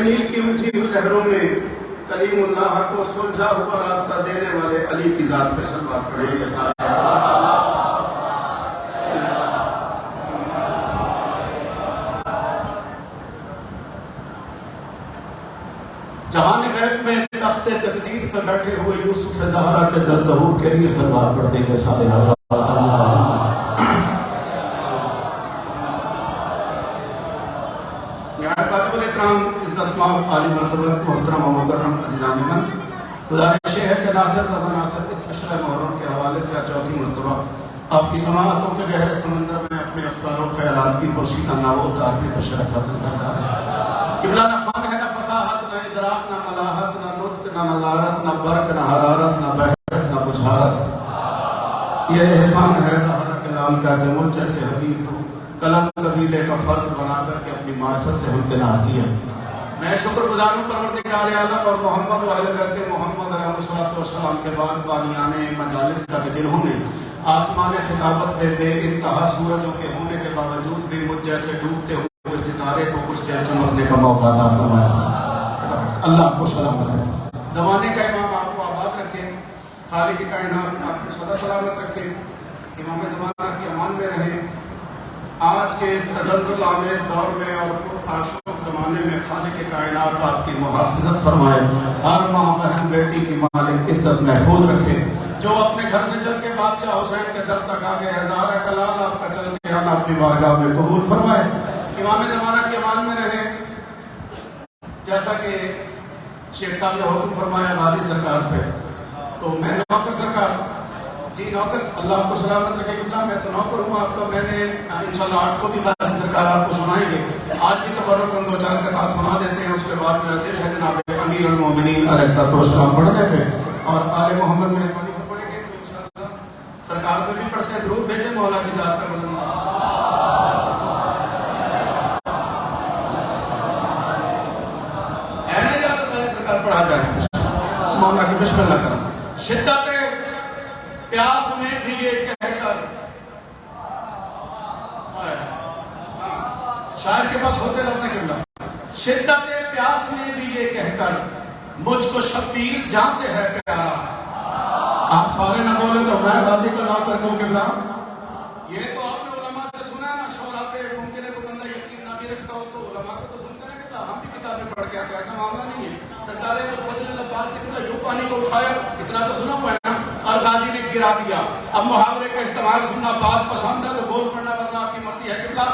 نیل کی اونچی ہوئی لہروں میں کلیم اللہ کو سلجھا ہوا راستہ دینے والے علی کی ذات پہ صلوات پڑھیں گے سارے۔ جہان غیب میں تخت تقدیر پر بیٹھے ہوئے یوسف زہرا کے جل ظہور کے لیے صلوات پڑھ دیں گے سارے حضرات۔ نہایت واجب الاحترام عزت مآب عالی مرتبہ محترم و مکرم عزیزان من، گزارش ہے کہ ناصر رضا ناصر اس عشرہ محرم کے حوالے سے چوتھی مرتبہ آپ کی سماعتوں کے گہرے سمندر میں اپنے افکار و خیالات کی پرشیدہ ناو اتارنے کا شرف حاصل کر رہا ہے۔ قبلہ نہ خوان ہے، نہ فصاحت، نہ ادراک، نہ ملاحت، نہ نطق، نہ نظارت، نہ برق، نہ حرارت، نہ بحث، نہ بجھارت۔ یہ احسان ہے زہرا کے لال کا کہ مجھ جیسے حبیب کو قلم قبیلے کا فرد بنا کر کے اپنی معرفت سے امتناع کیا۔ میں شکر گزار ہوں پروردگار عالم اور محمد و اہل بیت محمد علیہ السلام کے بعد بانیان مجالس کا کہ جنہوں نے آسمان خطابت میں بے انتہا سورجوں کے ہونے کے باوجود بھی مجھ جیسے ڈوبتے ہوئے ستارے کو کچھ دیر چمکنے کا موقع عطا فرمایا۔ اللہ آپ کو سلامت رکھے، زمانے کا امام آپ کو آباد رکھے، خالق کائنات آپ کو سدا سلامت رکھے، امام زمانہ کی امان میں رہیں۔ آج کے اس تزلزل آمیز دور میں اور پرآشوب زمانے میں خالق کائنات آپ کی محافظت فرمائے، ہر ماں بہن بیٹی کی مالک عزت محفوظ رکھے۔ جو اپنے گھر سے چل کے بادشاہ حسین کے در تک آگے ہے، زہرا کلال آپ کا چل کے آنا اپنی بارگاہ میں قبول فرمائے، امام زمانہ کی امان میں رہے۔ جیسا کہ شیخ صاحب نے حکم فرمایا غازی سرکار پہ، تو میں نوکر سرکار، جی نوکر، اللہ آپ کو سلامت رکھے گا، میں تو نوکر ہوں آپ کا، میں نے انشاءاللہ 8 کو بھی غازی سرکار آپ کو سنائیں گے، آج بھی تبرک ہم 2-4 قطعات سنا دیتے ہیں، اس کے بعد میرا دل ہے جناب امیر المومنین علیہ السلام پڑھنے پہ اور آل محمد میں فرمائیں گے، تو انشاءاللہ سرکار پہ بھی پڑھتے ہیں، درود بھیجیں مولا کی ذات کا مدد۔ پڑھا جائے مولا کی بسم اللہ کرم۔ شدت پیاس میں بھی یہ کہہ کر، شاعر کے پاس ہوتے رہنے کے بلا، شدت پیاس میں بھی یہ کہہ کر مجھ کو شبیر جہاں سے ہے پیارا۔ آپ سارے نہ بولے تو میں غازی کا نام کر دوں قبلہ۔ یہ تو آپ نے علماء سے سنا ہے نا، شعراء پہ ممکن ہے تو بندہ یقین نہ بھی رکھتا ہو تو علماء کو تو سنتے ہیں قبلہ، ہم بھی کتابیں پڑھ کے آتے ہیں، ایسا معاملہ نہیں ہے۔ سرکار فضل عباس نے کتنا یوں پانی کو اٹھایا، اتنا تو سنا ہوا ہے نا، اور غازی نے گرا دیا۔ اب محاورے کا استعمال سننا بات پسند ہے تو بول پڑھنا، ورنہ آپ کی مرضی ہے قبلہ۔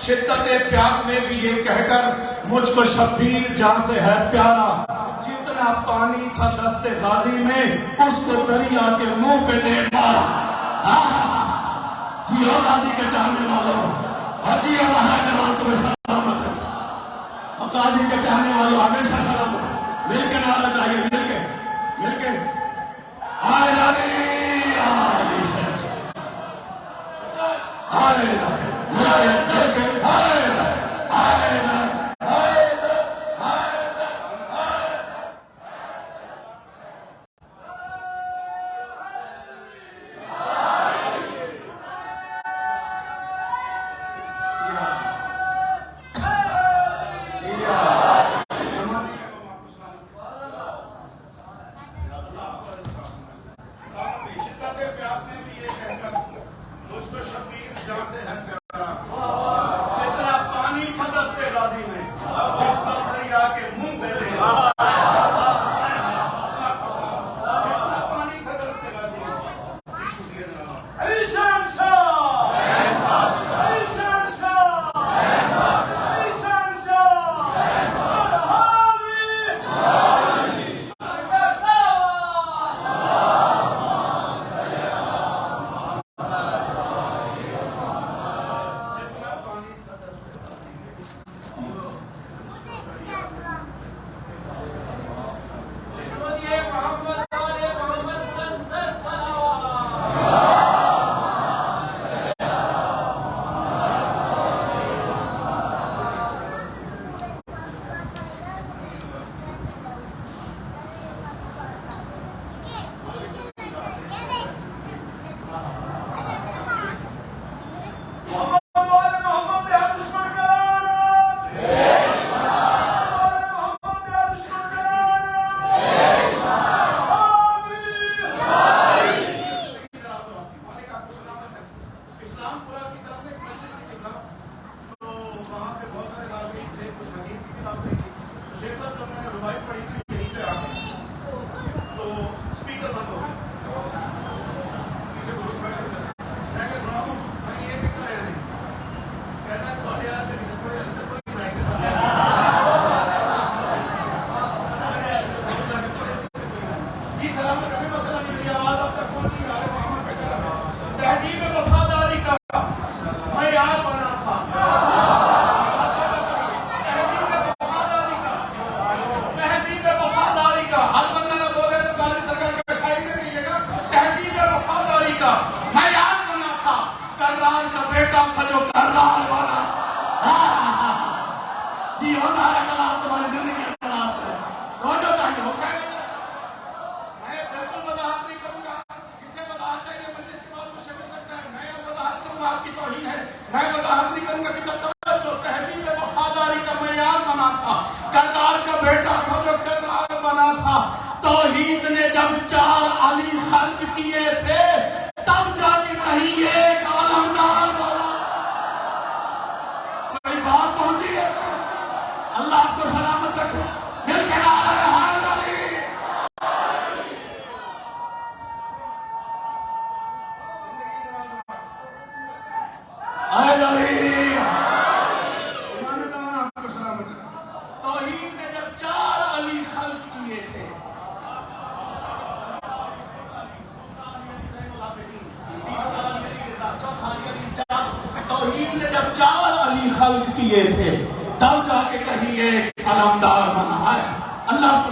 شدت پیاس میں بھی یہ کہہ کر مجھ کو شبیر جہاں سے ہے پیارا، جتنا پانی تھا دست غازی میں اس کو دریا کے منہ پہ دے مارا۔ جی ہو غازی کے چاہنے والوں، جی ہو رہا تمہیں سلامت رکھے، غازی کے چاہنے والوں ہمیشہ سلامت رکھے۔ مل کے نعرہ چاہیے، مل کے ہائے علی علی شہر، ہائے جہاں سے ہے جب چار علی خلق کیے تھے تب جا کے کہیں ایک علمدار بنا. کوئی بات پہنچی ہے؟ اللہ آپ کو سلامت رکھے. مل کے نعرہ حیدری. حیدری امام زمان آپ کو سلامت رکھے. توحید نے جب چار علی خلق کیے تھے توحید نے جب چار علی خلق کیے تھے تب جا کے کہیں ایک علمدار بنا ہے. اللہ کو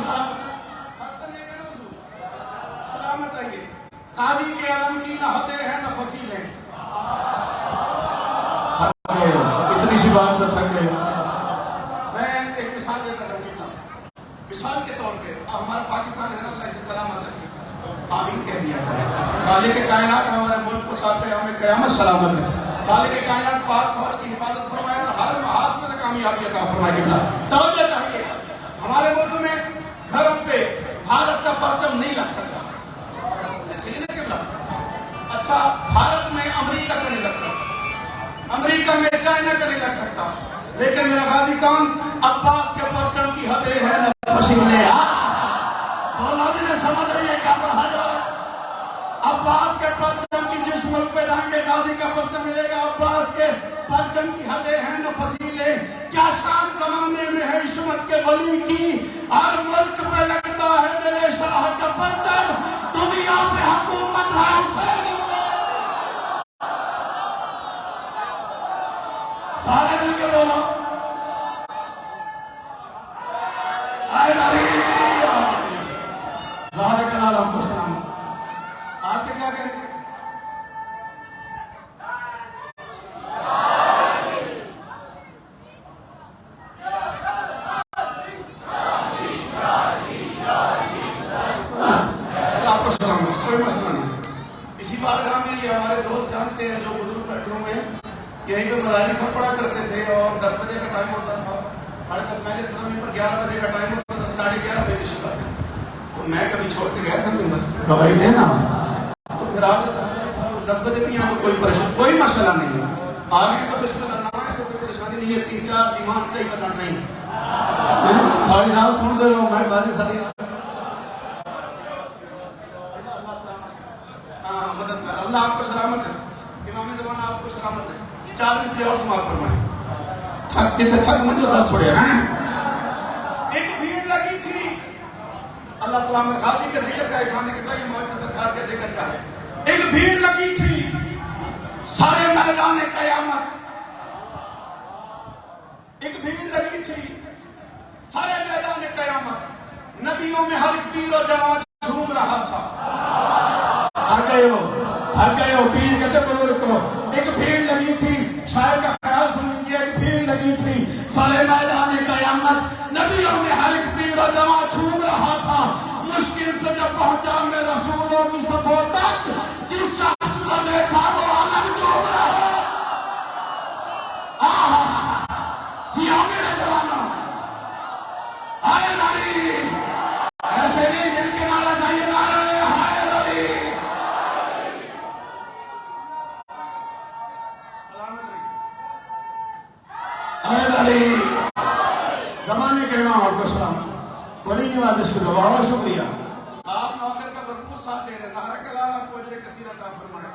سلامت رہیے. قاضی کے علم کی نہ حدیں ہیں نہ فصیلیں. اتنی سی بات بتا کے میں ایک مثال دیتا ہوں. مثال کے طور پہ ہمارا پاکستان ہے نا، اللہ اسے سلامت رکھے. آمین کہہ دیا کریں. خالق کائنات ہمارے ملک کو تا قیام قیامت سلامت رکھے. خالق کائنات پاک فوج کی حفاظت فرمائے اور ہر محاذ میں کامیابی عطا فرمائے. توجہ چاہیے. ہمارے ملک میں گھروں پہ بھارت کا پرچم نہیں لگ سکتا. ایسے نہیں نا قبلہ. اچھا بھارت میں امریکہ کا نہیں لگ سکتا، امریکہ میں چائنا کا نہیں لگ سکتا، لیکن میرا غازی کون؟ عباس کے پرچم کی حدیں ہیں نہ فصیلیں. اولادی نے سمجھ رہی ہے کیا پڑھا جا رہا ہے؟ عباس کے پرچم کی جس ملک پہ جائیں گے غازی کا پرچم ملے گا. عباس کے پرچم کی حدیں ہیں نہ فصیلیں. کیا شان زمانے میں ہے عصمت کے ولی کی، ہر ملک پہ لگتا ہے میرے شاہ کا پرچم. دنیا پہ حکومت ہے حسین. سارے مل کے بولو حیدری. ظاہر کلال ہم کو سلام. آپ کے کیا کہیں گے؟ آپ کو سلام. کوئی مسئلہ نہیں. اسی بارگاہ میں یہ ہمارے دوست جانتے ہیں جو بزرگ بیٹھے ہوئے ہیں، یہیں پہ مدارس ہم پڑھا کرتے تھے اور 10 بجے کا ٹائم ہوتا تھا. 10:30 میں تھا پر 11 بجے کا ٹائم ہوتا تھا. 11:30 بجے شروع آتے. تو میں کبھی چھوڑ کے گیا تھا گواہی دینا، تو پھر آپ 10 بجے بھی یہاں کوئی پریشان کوئی مسئلہ نہیں ہے. آگے کا بسم اللہ نہ ہے تو کوئی پریشانی نہیں ہے. 3-4 ایمان چاہیے بتا صحیح. ساری رات سن دے ہو میں بازی ساری مدد کر. اللہ آپ کو سلامت ہے. امام زمان آپ کو سلامت ہے. 4 سے اور سماعت فرمائیں. تھک کے تھک مجھے دس چھوڑے ہیں. ایک بھیڑ لگی تھی. اللہ سلامت. غازی کے ذکر کا احسان ہے کہ یہ معجزہ سرکار کے ذکر کا ہے. ایک بھیڑ لگی تھی سارے میدان قیامت. ایک بھیڑ لگی تھی سارے میدان قیامت. نبیوں میں ہر ایک پیر و جوان جھوم رہا تھا. ہر گئے ہو پیر کہتے بزرگ کو. ایک بھیڑ لگی تھی. شاعر کا خیال سن لیجیے. ایک بھیڑ لگی تھی سارے میدان قیامت. نبیوں میں ہر ایک پیر و جوان جھوم رہا تھا. مشکل سے جب پہنچا میں رسولوں کی صفوں تک، جس شخص کو دیکھا وہ عالم جھوم رہا. سیاہ میرے جوانوں حیدری. ایسے نہیں مل کے نعرہ چاہیے. نعرہ حیدری. حیدری. زمانے کے امام آپ کو سلام. بڑی نوازش کرو. بہت شکریہ. آپ نوکر کا بھرپور ساتھ دے رہے ہیں. ظاہر کلال آپ کو اجر کثیر عطا فرمائے.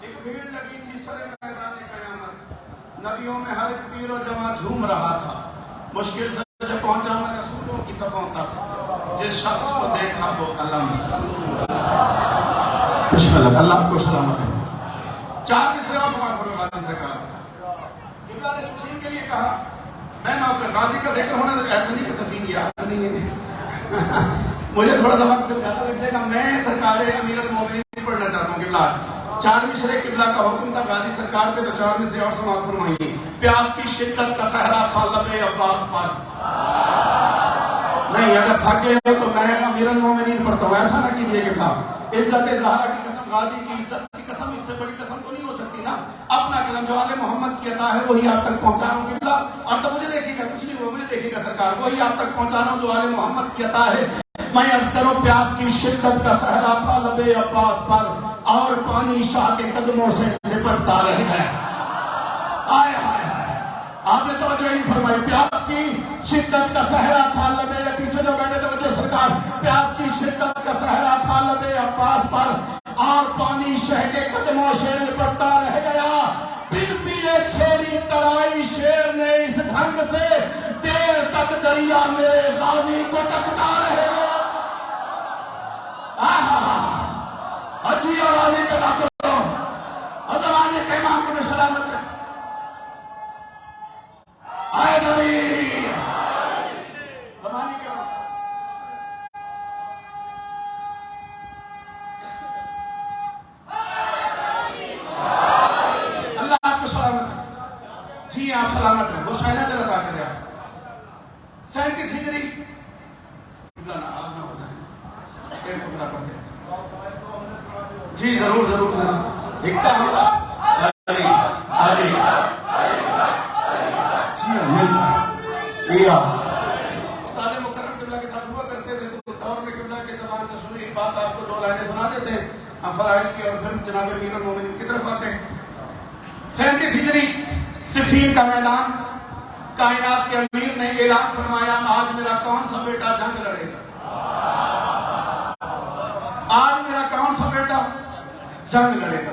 ایک بھیڑ لگی تھی سارے میدان قیامت. نبیوں میں ہر ایک پیر و جوان جھوم رہا تھا. مشکل سے جب پہنچا میں رسولوں کی صفوں تک، جس شخص کو دیکھا وہ علم. بسم اللہ. اللہ آپ کو سلامت ہے. 4 سے اور سماعت فرمائے. غازی سرکار قبلہ نے سفین کے لیے کہا میں نوکر. غازی کا ذکر ہونا ایسا نہیں کہ سفین یاد نہیں ہے. مجھے تھوڑا سا وقت زیادہ لگ جائے گا. میں سرکار امیر المومنین پڑھنا چاہتا ہوں. قبلہ 4 مصرے قبلہ کا حکم تھا غازی سرکار پہ، تو 4 مصرے اور سماعت فرمائیے. پیاس کی شدت کا صحرا تھا لبے عباس پر. نہیں اگر تھک گئے ہو تو میں امیر المومنین پڑھتا ہوں. ایسا نہ کیجیے قبلہ. عزت زہرا کی قسم، غازی کی عزت کی قسم، اس سے بڑی قسم تو نہیں ہو سکتی نا. اپنا کلم جو آل محمد کی عطا ہے وہی آپ تک پہنچا رہا ہوں قبلہ. اور تو مجھے دیکھیے گا، کچھ نہیں ہوا، مجھے دیکھیے گا سرکار. وہی آپ تک پہنچا رہا ہوں جو آل محمد کی عطا ہے. میں عرض کروں پیاس کی شدت کا صحرا تھا لبے عباس پر اور پانی شاہ کے قدموں سے لپٹتا رہ گیا. آئے ہائے آپ نے توجہ نہیں فرمائی. پیاس کی شدت کا صحرا تھا لبے, پیچھے جو بیٹھے توجہ سرکار, پیاس کی شدت کا صحرا تھا لبے عباس پر اور پانی شاہ کے قدموں سے لپٹتا رہ گیا. پھر پیے چھوڑی ترائی شیر نے اس ڈھنگ سے دیر تک دریا میرے غازی کو تکتا رہے گا. اچھی اور غازی کے باقی اور زمانے کے امام کو سلامت رہے. آئے دری زمانے کے اللہ آپ کو سلامت رہے. جی آپ سلامت رہے. وہ شاہدہ ذرا بات کرے آپ 37 ہجری آج نہ ہو جائے ایک ٹکڑا پڑھ دیں. جی ضرور ضرور دکھتا ہمارا آلی جی مل استاد مکرم قبلہ کے ساتھ ہوا کرتے تھے تو اس دور میں قبلہ کے زبان سے سنی بات آپ کو 2 لائنیں سنا دیتے ہیں ہم فرائض کی اور پھر جناب امیر المومنین کی طرف آتے ہیں. 37 ہجری صفین کا میدان, کائنات کے امیر نے اعلان فرمایا آج میرا کون سا بیٹا جنگ لڑے گا. آج میرا کون سا بیٹا جنگ لڑے گا.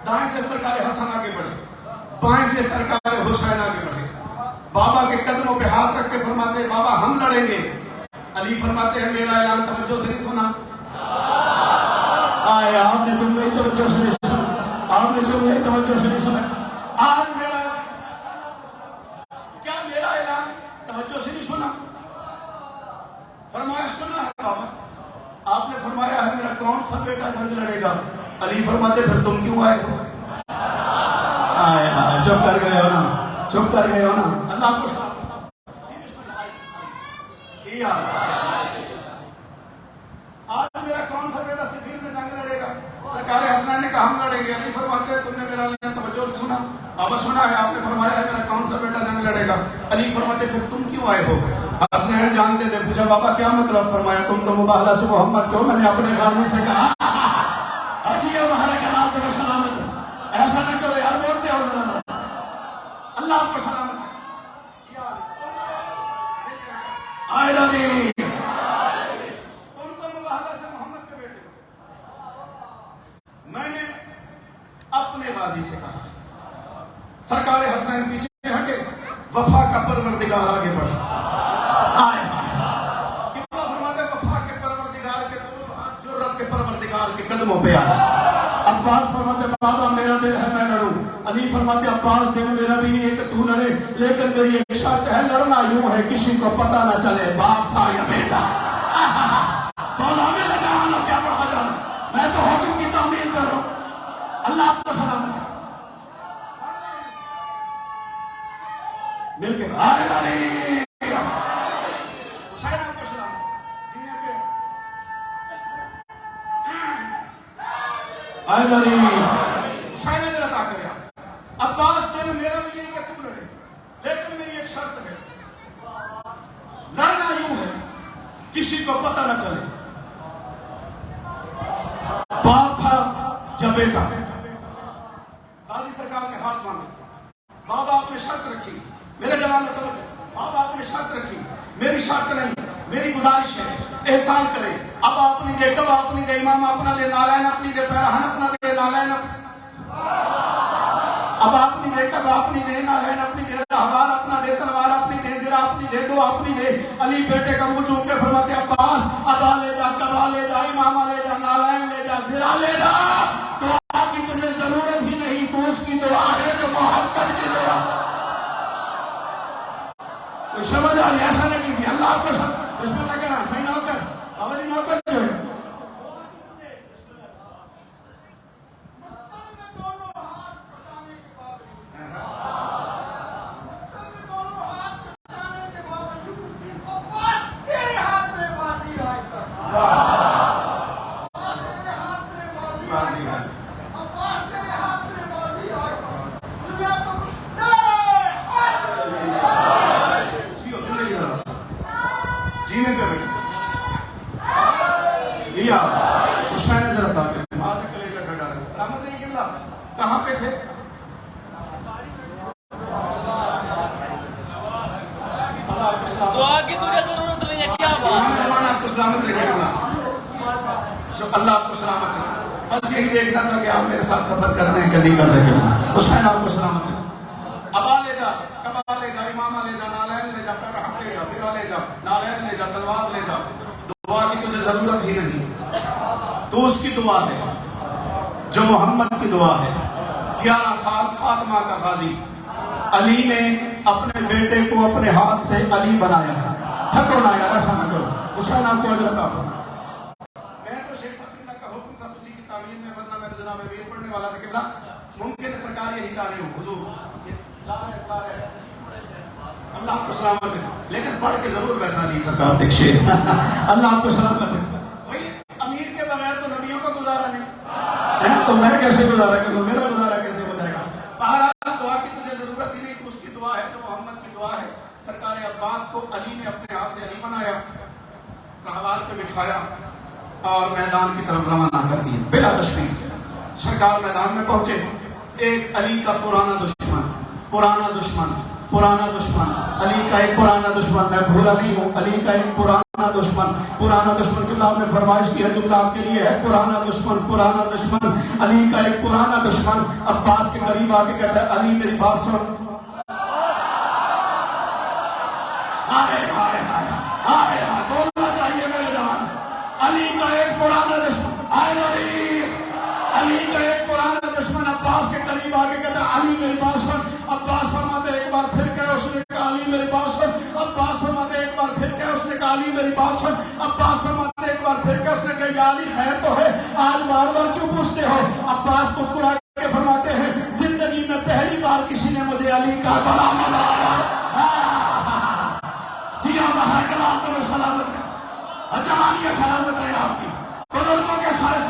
دائیں سے سرکار حسن آگے بڑھے, بائیں سے سرکار حسین آگے بڑھے. بابا کے قدموں پہ ہاتھ رکھ کے فرماتے ہیں بابا ہم لڑیں گے. علی فرماتے ہیں میرا اعلان توجہ سے نہیں سنا. آئے آپ نے جملے توجہ سے نہیں سنا, آپ نے جملے توجہ سے نہیں سنا. آج میرا کیا میرا اعلان توجہ سے نہیں سنا. فرمایا سنا ہے بابا. آپ نے فرمایا ہے میرا کون سا بیٹا جنگ لڑے گا. علی فرماتے پھر تم کیوں آئے ہو. آئے چپ کر گئے ہو نا, چپ کر گئے ہو نا. اللہ کو آج میرا کون سا بیٹا صفین میں جنگ لڑے گا. سرکار حسنین نے کہا ہم لڑیں گے. علی فرماتے ہیں تم نے میرا اعلان توجہ سے سنا. بابا سنا ہے آپ نے فرمایا ہے میرا کون سا بیٹا جنگ لڑے گا. علی فرماتے پھر تم کیوں آئے ہو. حسنین جانتے تھے, پوچھا بابا کیا مطلب. فرمایا تم تو مباہلہ سے محمد کیوں, میں نے اپنے غازی سے کہا اجیو مہارے کے نام تمہیں سلامت. ایسا نہ کرو یار, بولتے ہو ذرا. اللہ آپ کو سلامت. آئے دادی تم تو مباہلہ سے محمد کے بیٹے ہو. میں نے اپنے غازی سے کہا. سرکار حسنین پیچھے ہٹے, وفا کا پروردگار آگے بڑھا. آئے کتنا فرماتے وفا کے پروردگار کے جرت کے پروردگار کے قدموں پہ آیا. عباس فرماتے بابا میرا دل ہے میں لڑوں. علی فرماتے عباس دل میرا بھی ہے کہ تو لڑے, لیکن میری ایک شرط ہے لڑنا یوں ہے کسی کو پتہ نہ چلے باپ تھا یا بیٹا. بولا میرے جوانوں کیا پڑھا جانا, میں تو حکم کی تعمیل کر رہا ہوں. اللہ آپ کو سلام مل کے آئے داری حسین آپ کو سلام جینے پہ آئے داری حسین نے عطا کریا. عباس دل میرا بھی یہی کہ تم لڑے, لیکن میری ایک شرط ہے لڑنا یوں ہے کسی کو پتہ نہ چلے باپ تھا یا بیٹا. قاضی سرکار کے ہاتھ مانگے. بابا آپ نے شرط رکھی, میرے جوان میں توجہ. بابا آپ نے شرط رکھی, میری شرط نہیں, میری گزارش ہے احسان کرے. اب اپنی دے, کب اپنی دے, امام اپنا دے, نالائن اپنی دے, پیراہن اپنا دے, نالائن اب اپنی دے, کب اپنی دے, نالائن اپنی دے, رہوار اپنا دے, تلوار اپنی دے, زرا اپنی دے, دو اپنی دے. علی بیٹے کا منہ چوم کے فرماتے عباس ابا لے جا, کبا لے جا, امامہ لے جا, نالائن لے جا, زرا لے جا. دعا کی تجھے ضرورت ہی نہیں, تو اس کی دعا ہے جو محمد کی دعا. سمجھ آ رہی ایسا نہیں کی تھی. اللہ آپ کو بسم اللہ کہنا صحیح نوکر آوازی نوکر جو ہے جینے پہ بیٹھے یا حسین ذرا تاکہ آدھے کلیجہ ڈھڑا رہے سلامت رہی قبلہ کہاں پہ تھے دعا کی تجھے ضرورت نہیں ہے کیا بات زمان آپ کو سلامت رہے قبلہ جو اللہ آپ کو سلامت رہے بس یہی دیکھنا تھا کہ آپ میرے ساتھ سفر کر رہے ہیں کہ نہیں کر رہے قبلہ حسین آپ کو سلامت رہے ابا لے جا کبا لے جا امامہ لے جا نالین لے جا پیرحق لے جا زرہ لے جا نالین لے جا تلوار لے جا دعا کی تجھے ضرورت ہی نہیں تو اس کی دعا ہے جو محمد کی دعا ہے 11 سال 7 ماہ کا غازی علی نے اپنے بیٹے کو اپنے ہاتھ سے علی بنایا تھکو نہ یار ایسا نہ کرو حسین آپ کو اجر عطا ہو میں تو شیخ صاحب قبلہ کا حکم تھا اسی کی تعمیر میں ورنہ میں تو جناب امیر پڑھنے والا تھا قبلہ ممکن ہے سرکار یہی چاہ رہی ہوں حضور اللہ آپ کو سلامت رکھے لیکن پڑھ کے ضرور ویسا نہیں سرکار دیکھ شیر اللہ آپ کو سلامت رکھے بھائی امیر کے بغیر تو نبیوں کا گزارا نہیں تو میں کیسے گزارا کروں میرا گزارا کیسے ہو جائے گا بہرحال دعا کی تجھے ضرورت ہی نہیں تو اس کی دعا ہے تو محمد کی دعا ہے سرکار عباس کو علی نے اپنے ہاتھ سے علی بنایا رہوال پہ بٹھایا اور میدان کی طرف روانہ کر دیا بلا تشریف سرکار میدان میں پہنچے ایک علی کا پرانا دشمن علی کا ایک پرانا دشمن میں بھولا نہیں ہوں علی کا ایک پرانا دشمن جملہ آپ نے فرمائش کیا جملہ آپ کے لیے ہے پرانا دشمن علی کا ایک پرانا دشمن عباس کے قریب آ کے کہتا ہے علی میری بات سن بولنا چاہیے میرے جوان علی کا ایک پرانا دشمن علی کا ایک پرانا دشمن عباس کے قریب آ کے کہتا ہے علی میری بات سن عباس فرماتے ایک بار پھر کہے اس نے کہا علی میری بات سن عباس فرماتے ایک بار پھر کہے اس نے کہا علی میری بات سن عباس فرماتے ایک بار پھر کہے اس نے کہا یا علی ہے تو ہے آج بار بار کیوں پوچھتے ہو عباس مسکرا کے فرماتے ہیں زندگی میں پہلی بار کسی نے مجھے علی کا بڑا مزہ آیا جی اللہ کلام تمہیں سلامت رہے جوانیاں سلامت رہے آپ کی بزرگوں کے سارے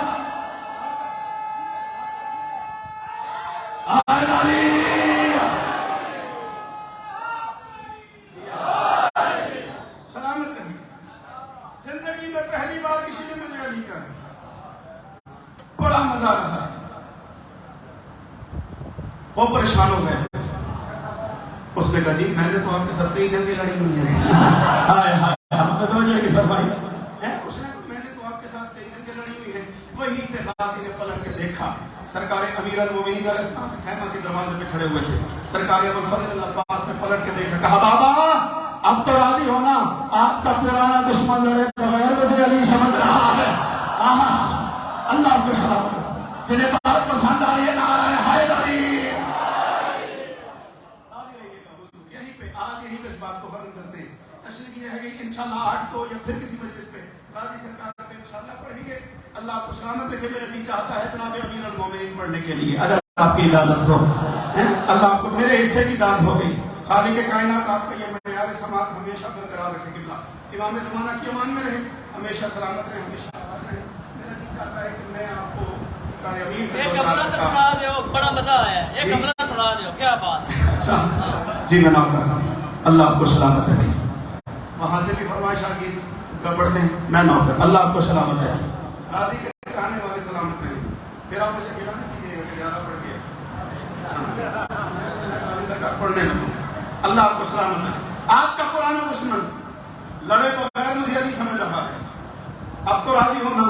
سلامت رہی زندگی میں پہلی بار کسی نے مجھے علی کا بڑا مزہ رہا وہ پریشان ہو گئے اس نے کہا جی میں نے تو آپ کے ساتھ کئی جنگیں لڑی ہوئی ہیں توجہ نہیں فرمائی اس نے میں نے تو آپ کے ساتھ کئی جنگیں لڑی ہوئی ہیں وہی سے غازی نے پلٹ کے دیکھا سرکار امیر المومنین علیہ السلام خیمہ کے دروازے پہ کھڑے ہوئے تھے سرکار ابوالفضل العباس نے پلٹ کے دیکھا کہا بابا اب تو راضی ہونا آپ کا پرانا دشمن لڑے بغیر مجھے علی سمجھ رہا ہے اللہ آپ کو سلامت جنہیں بات پسند آ رہی ہے نعرہ حیدری راضی رہیے گا حضور یہیں پہ آج یہیں پہ اس بات کو ختم کرتے ہیں تشریف یہ ہے کہ انشاءاللہ 8 کو یا پھر کسی مجلس پہ راضی سرکار پہ انشاءاللہ پڑھیں گے اللہ آپ کو سلامت رکھے میرا جی چاہتا ہے جناب امیر المومنین پڑھنے کے لیے اگر آپ کی اجازت ہو اللہ آپ کو میرے حصے کی داد ہو گئی خالق کائنات آپ کا یہ معیار سماعت ہمیشہ برقرار رکھے قبلہ امام زمانہ کی امان میں رہے ہمیشہ سلامت رہے ہمیشہ آباد رہے میرا جی چاہتا ہے کہ میں آپ کو سرکار امیر کے ایک کمرہ سنا دیو بڑا مزہ آیا ہے ایک کمرہ سنا دیو کیا بات اچھا جی میں نام کر رہا ہوں اللہ آپ کو سلامت رکھے وہاں سے بھی فرمائش آ گئی پڑھتے ہیں میں نام کر اللہ آپ کو سلامت رکھے راضی کے چاہنے والے سلامت رہیں پھر آپ مجھے گلا نہیں کیجیے گا کہ زیادہ پڑھ گیا راضی سرکار پڑھنے لگوں اللہ آپ کو سلامت رکھے آپ کا پرانا دشمن لڑے بغیر مجھے علی سمجھ رہا ہے اب تو راضی ہونا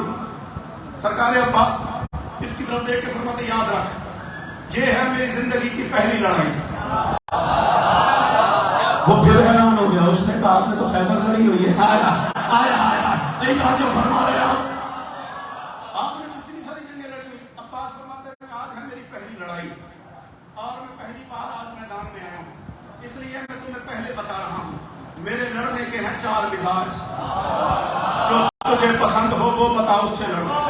سرکار عباس اس کی طرف دیکھ کے فرماتے یاد رکھ یہ ہے میری زندگی کی پہلی لڑائی وہ پھر حیران ہو گیا اس نے کہا آپ نے تو خیبر لڑی ہوئی ہے آیا نہیں کہا جو فرما رہے آپ نے تو اتنی ساری جنگیں لڑی ہوئی عباس فرماتے ہیں آج ہے میری پہلی لڑائی اور میں پہلی بار آج میدان میں آیا ہوں اس لیے میں تمہیں پہلے بتا رہا ہوں میرے لڑنے کے ہیں 4 مزاج جو تجھے پسند ہو وہ بتا اس سے لڑو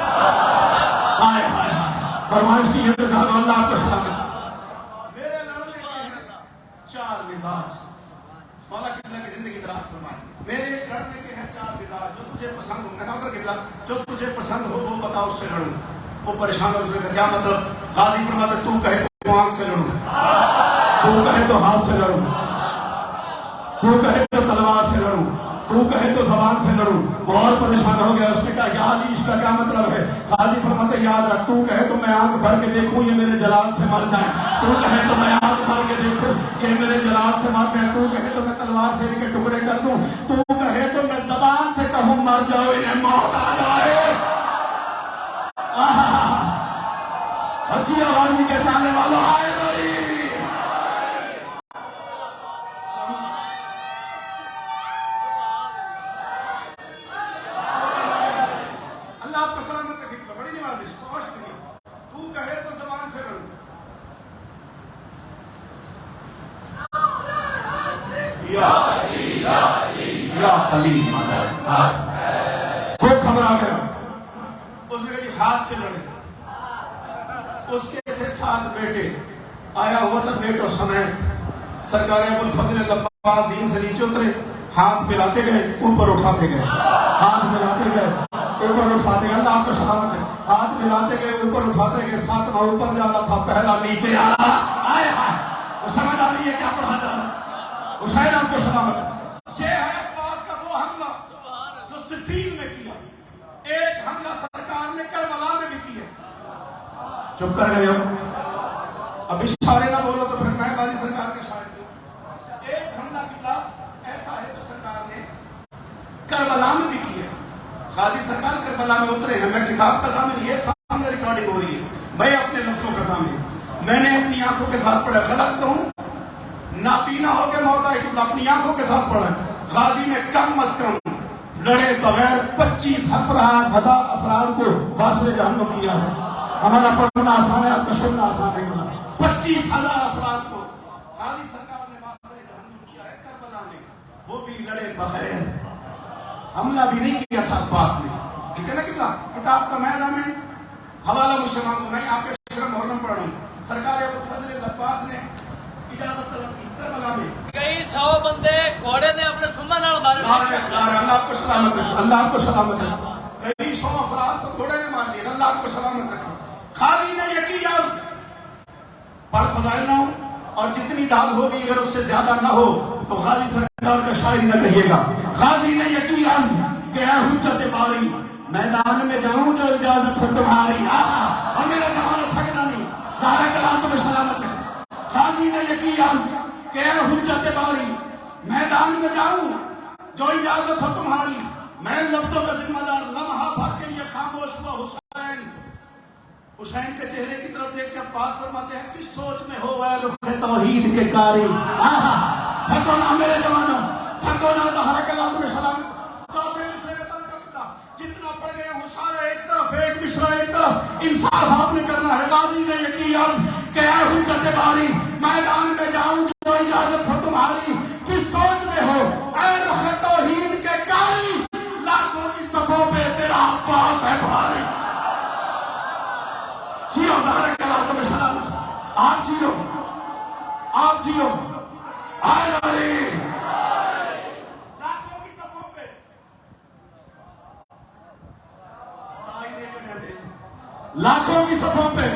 فرمائش کی ہے تو جاگو اللہ آپ کو سلامت میرے لڑنے کے ہیں 4 مزاج مولا قبلہ کی زندگی دراز فرمائے میرے لڑنے کے ہیں 4 مزاج جو تجھے پسند ہوں گے نوکر قبلہ جو تجھے پسند ہو وہ بتا اس سے لڑوں وہ پریشان ہو اس نے کہا کیا مطلب غازی فرماتے تو کہے تو آنکھ سے لڑوں تو کہے تو ہاتھ سے لڑوں تو کہے تو تلوار سے لڑوں تو کہے تو زبان سے لڑوں. وہ اور پریشان ہو گیا. اس نے کہا یا علی اس کا کیا مطلب ہے؟ غازی فرماتے یاد رکھ, تو کہے تو میں آنکھ بھر کے دیکھوں یہ میرے جلال سے مر جائیں, تو کہے تو میں آنکھ بھر کے دیکھوں یہ میرے جلال سے مر جائیں, تو کہے تو میں تلوار سے ان کے ٹکڑے کر دوں, تو کہے تو میں زبان سے کہوں مر جاؤ انہیں موت آ جائے. اچھی آوازی کے چاہنے والوں آئے بڑی. اللہ آپ کو سلامت رکھے. بڑی نوازش خوش نہیں. تو کہے تو زبان سے لڑوں. یا علی وہ گھبرا گیا. اس نے کہا جی ہاتھ سے لڑے. اس کے تھے 7 بیٹے. آیا ہوا تھا بیٹوں سمیت. سرکار ابو الفضل عباس زین سے نیچے اترے, ہاتھ ملاتے گئے, اوپر اٹھاتے گئے, ہاتھ ملاتے گئے, اوپر اٹھاتے گئے. اللہ آپ کو سلامت ہے. ہاتھ ملاتے گئے, اوپر اٹھاتے گئے. 7واں اوپر جانا تھا, پہلا نیچے آ رہا. آئے وہ سمجھ آ رہی ہے کیا پڑھا جا رہا. حسین آپ کو سلامت ہے. یہ ہے عباس کا وہ حملہ جو صفین میں کیا. ایک حملہ سرکار نے کربلا میں بھی کیا. چپ کر گئے ہو. اب اشارے نہ بولو تو پھر میں بازی سرکار کے اشارے دوں. ایک حملہ کیا ایسا ہے جو سرکار نے کربلا میں بھی کیا. غازی سرکار کربلا میں اترے ہیں. میں کتاب کا ضامن, یہ سامنے ریکارڈنگ ہو رہی ہے, میں اپنے لفظوں کا ضامن. میں نے اپنی آنکھوں کے ساتھ پڑھا. غلط کہوں نابینا ہو کے موت آئی تو اپنی آنکھوں کے ساتھ پڑھا. غازی نے کم از کم لڑے بغیر 25,000 افراد کو واسطے جہنم کیا ہے. ہمارا پڑھنا آسان ہے, آپ کا سننا آسان ہے. 25,000 افراد کو غازی سرکار نے واسطے جہنم کیا ہے کربلا میں. وہ بھی لڑے بغیر. حملہ بھی نہیں کیا تھا عباس نے. ٹھیک ہے نا. کتاب کا میں ضامن حوالہ مجھ سے مانگوں. میں آپ کے شرح محرم پڑھ رہا ہوں. سرکار ابو الفضل عباس نے اجازت طلب کی کربلا میں. کئی 100 بندے گھوڑے نے اپنے سما نال مارے. اللہ آپ کو سلامت رکھے. اللہ آپ کو سلامت رکھے. کئی 100 افراد کو گھوڑے نے مار دیا. اللہ آپ کو سلامت رکھے. غازی نے یہ کیا پڑھ فضائل نہ ہو, اور جتنی داد ہوگی اگر اس سے زیادہ نہ ہو تو غازی سرکار کا شاعری نہ کہیے گا. غازی نے یہ کیا کہ اے حجت باری میدان میں جاؤں جو اجازت ہو تمہاری. اور میرا جوان تھکنا نہیں. زہرا کے لال تمہیں سلامت ہے. غازی نے یہ کیا کہ اے حجت باری میدان میں جاؤں جو اجازت ہو تمہاری. میں لفظوں کا ذمہ دار. لمحہ بھر کے لیے خاموش ہوا حسین. حسین کے چہرے کی طرف دیکھ کے عباس فرماتے ہیں کس سوچ میں ہو اے رخ توحید کے قاری. تھکو نہ میرے جوانوں, تھکو نہ. زہرا کے لال تمہیں سلامت. چوتھے مصرے میں تن کا جتنا پڑھ گئے ہوں سارے ایک طرف, ایک مصرع ایک طرف. انصاف آپ نے کرنا ہے. غازی نے یہ کیا کہ اے حجت باری میدان میں جاؤں جو اجازت ہو تمہاری. کس سوچ میں ہو اے رخ توحید کے قاری. لاکھوں کی صفوں پہ تیرا عباس ہے بھاری. جیو زہرا کے لال تمہیں سلامت. آپ جیو, آپ جیو. آئے لاری لاکھوں کی صفوں پہ لاکھوں کی صفوں پہ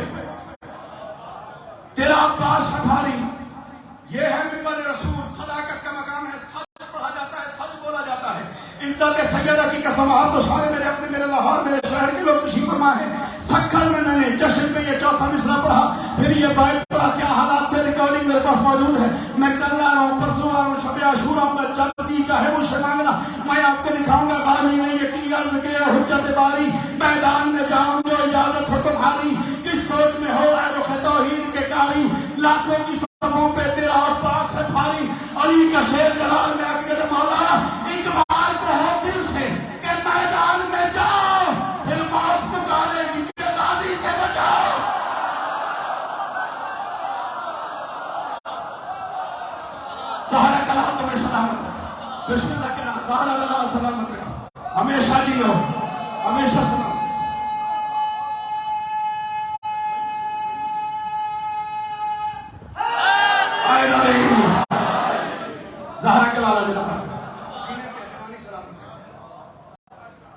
تیرا عباس ہے بھاری. یہ ہے منبر رسول. صداقت کا مقام ہے. سچ پڑھا جاتا ہے, سچ بولا جاتا ہے. عزت سیدہ کی قسم. آپ تو سارے میرے اپنے میرے لاہور میرے شہر کے لوگ خوشی فرما ہے. سکھر میں میں نے جشن میں یہ چوتھا مصرع پڑھا, پھر یہ بیت پڑھا. کیا حالات تھے, ریکارڈنگ میرے پاس موجود ہے. میں کل آ رہا ہوں, پرسوں آ رہا ہوں, شب عاشور آؤں گا. جب جی چاہے مجھ سے مانگنا, میں آپ کو دکھاؤں گا. غازی نے یہ کیا کہ حجت باری میدان میں جاؤں جو اجازت ہو تمہاری. کس سوچ میں ہو اے رخ توحید کے قاری. لاکھوں کی صفوں پہ تیرا عباس ہے بھاری. علی کا شیر جلال میں آگے کہتے مولا ایک بار کو ہو دل سے کہ میدان میں جاؤ, پھر موت پکارے گی کہ غازی سے بچاؤ. زہرا کا لال تمہیں سلامت. بسم اللہ کے نام. زہرا کا لال سلامت رکھو. ہمیشہ جیو, ہمیشہ سلامت. زہرا کے لالا جی جینے پہ جوانی سلامت رکھے.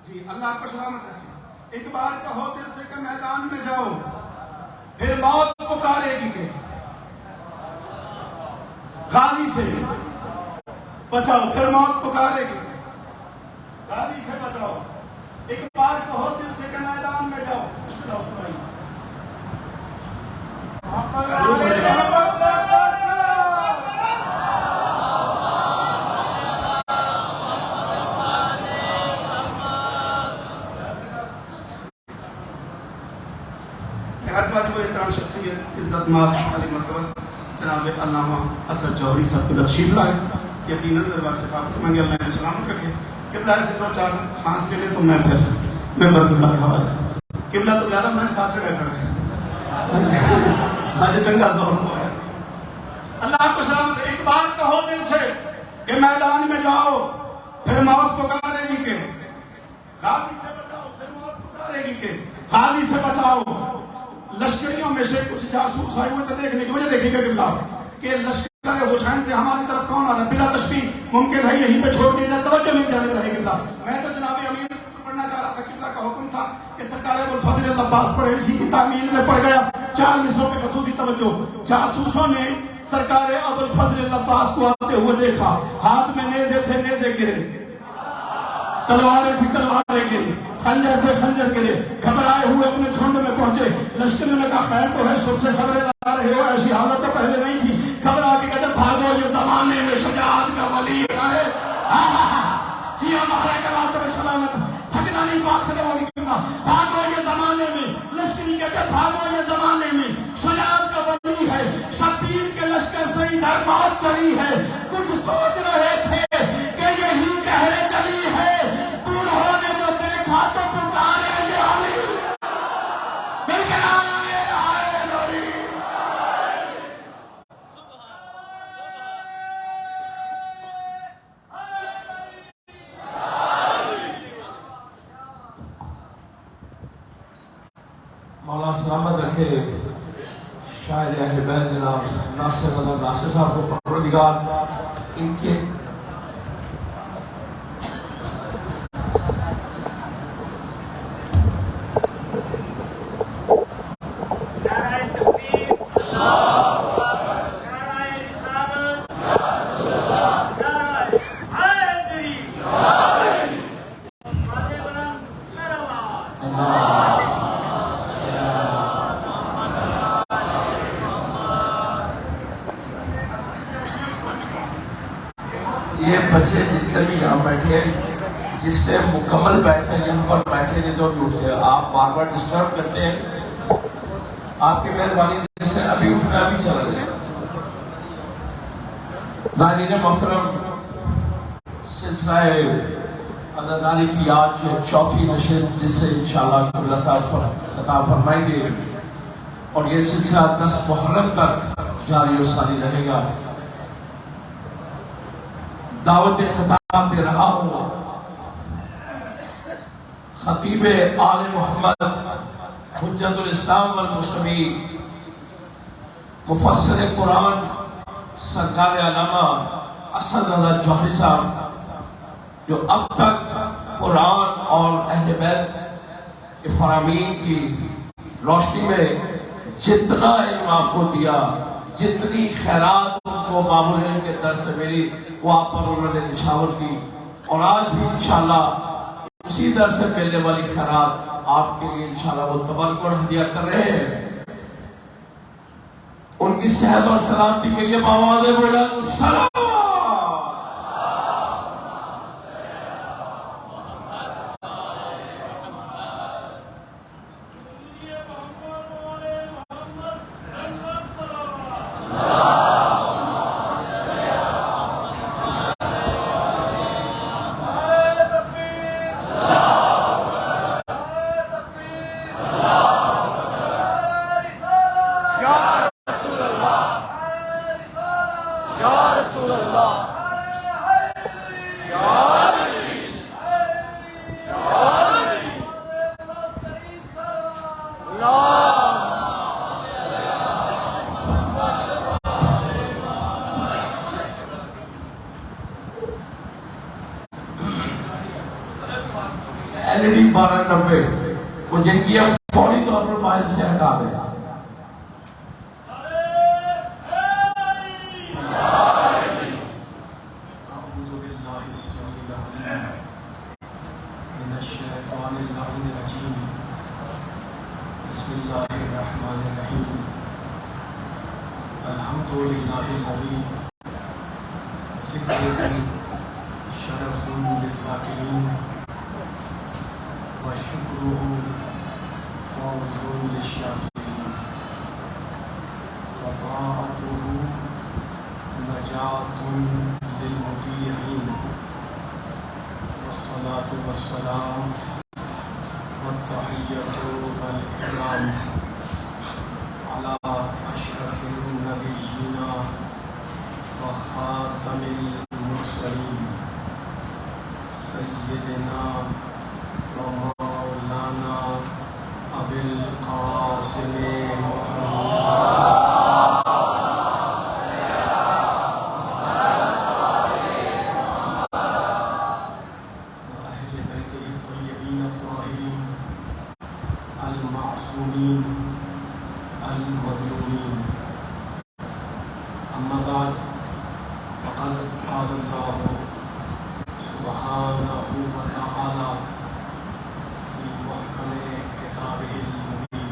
جی اللہ آپ کو سلامت رکھے. ایک بار کہو دل سے کہ میدان میں جاؤ, پھر موت پکارے گی کہ غازی سے بچاؤ, پھر موت پکارے گی. غازی سے بچاؤ، ایک بار کہو دل سے کہ میدان میں جاؤ. نہایت واجب احترام شخصیت عزت مآب علی مرتبہ جناب علامہ اسد جوہری صاحب کو تشریف لائے. یقیناً دربار خلافت مانگے اللہ نے سلامت رکھے. قبلہ سے دو چار سانس لے لے تو میں پھر ممبر قبلہ کے حوالے. قبلہ تو زیادہ میں ساتھ چڑھا کر گئے آج چنگا زور ہوا ہے. اللہ کو سلامت. ایک بار کہو دل سے کہ میدان میں جاؤ، پھر موت پکارے گی کہ غازی سے بچاؤ، پھر موت پکارے گی کہ غازی سے بچاؤ. لشکریوں میں سے کچھ جاسوس آئے ہوئے تھے دیکھنے کی وجہ دیکھیں گے قبلہ کہ لشکر حسین سے ہماری طرف کون آ رہا ہے. بلا تشبیہ ممکن ہے یہیں پہ چھوڑ دیا جائے، توجہ نہیں جانے رہے قبلہ. میں تو جناب امیر پڑھنا چاہ رہا تھا. قبلہ کا حکم تھا کہ سرکار ابوالفضل العباس پڑھے، اسی کی تعمیل میں پڑھ گیا. 4 مصروں پہ خصوصی توجہ. جاسوسوں نے سرکار ابوالفضل العباس کو آتے ہوئے دیکھا، ہاتھ میں نیزے تھے، نیزے گرے، تلواریں تھی، تلواریں گری، خنجر تھے، خنجر گرے. گھبرائے ہوئے اپنے جھنڈ میں پہنچے. لشکر نے کہا خیر تو ہے، سب سے خبریں لا رہے ہو، ایسی حالت تو پہلے نہیں تھی. گھبرا کے کہتے بھاگو، یہ زمانے میں شجاعت کا ولی ہے. جی ہمارا کلام تو سلامت، تھکنا نہیں، بات ختم ہوگی. بھاگو یہ زمانے میں، لشکری کہتے بھاگو یہ زمانے میں شجاعت کا ولی ہے. شبیر کے لشکر سے ادھر موت چلی ہے. کچھ سوچ رہے تھے کہ یہی کہرے چلی ہے. بوڑھوں نے جو دیکھا تو پکارے یہ علی، لیکن آئے آئے علی. مولا سلامت رکھے شاعر اہل بیت جناب ناصر رضا ناصر صاحب کو پروردگار ان کے یہ بچے جتنے بھی یہاں بیٹھے ہیں، جس نے مکمل بیٹھے یہاں پر بیٹھے نہیں تو بھی اٹھتے. آپ بار بار ڈسٹرب کرتے ہیں. آپ کی مہربانی جس سے ابھی اٹھنا بھی چلا جائے. زائرین محترم، سلسلہ عزاداری کی آج چوتھی نشست جس سے انشاءاللہ قبلہ صاحب خطاب فرمائیں گے، اور یہ سلسلہ 10 محرم تک جاری و ساری رہے گا. دعوت خطاب دے رہا ہوں خطیب آل محمد، حجت الاسلام والمسلمین، مفسر قرآن سرکار علامہ اسد رضا جوہری صاحب، جو اب تک قرآن اور اہل بیت کے فرامین کی روشنی میں جتنا علم آپ کو دیا، جتنی خیرات ان کو باب العلم کے در سے ملی، وہ آپ پر انہوں نے نشاور کی. اور آج بھی انشاءاللہ اسی در سے ملنے والی خیرات آپ کے لیے انشاءاللہ وہ تبرک اور ہدیہ کر رہے ہیں. ان کی صحت اور سلامتی کے لیے بآواز بلند سلام. LED 1290 وہ جن کی اب فوری طور پر باہر سے ہٹا دیں. الشیطان اللعین الرجیم بسم اللہ الرحمن الرحیم الحمدللہ الذی ذکرہ شرف للذاکرین وشکرہ فوز للشاکرین وطاعتہ نجات للمطیعین والصلاة والسلام والتحیۃ والاکرام علی اشرف النبیین وخاتم المرسلین سیدنا و مولانا ابی القاسم المعصومین المظلومین اما بعد فقد قال اللہ سبحانہ وتعالی فی محکم کتابہ المبین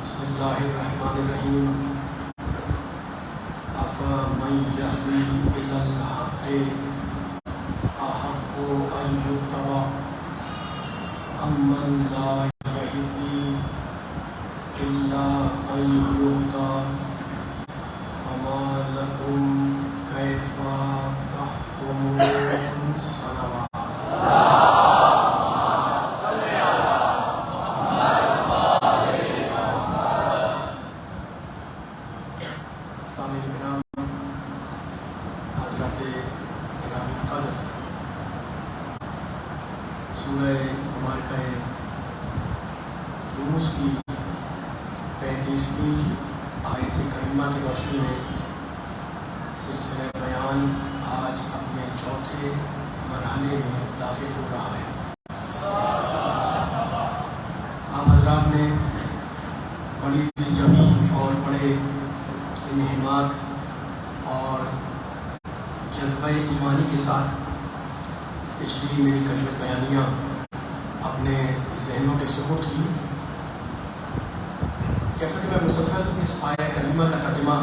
بسم اللہ الرحمن الرحیم افمن یہدی الی الحق احق ان یتبع امن لا یہدی الا ان یہدی فما لکم کیف تحکمون صلوات سامعین کرام، حضرات گرامی قدر، سورہ مبارکہ یونس کی 35ویں آیت کریمہ کی روشنی میں سلسلہ بیان آج اپنے چوتھے مرحلے میں داخل ہو رہا ہے۔ آپ حضرات نے بڑی دلجمی اور بڑے انہماک اور جذبہ ایمانی کے ساتھ پچھلی میری کلمت بیانیاں اپنے ذہنوں کے سپرد کی۔ جیسا کہ میں مسلسل اس آیہ کریمہ کا ترجمہ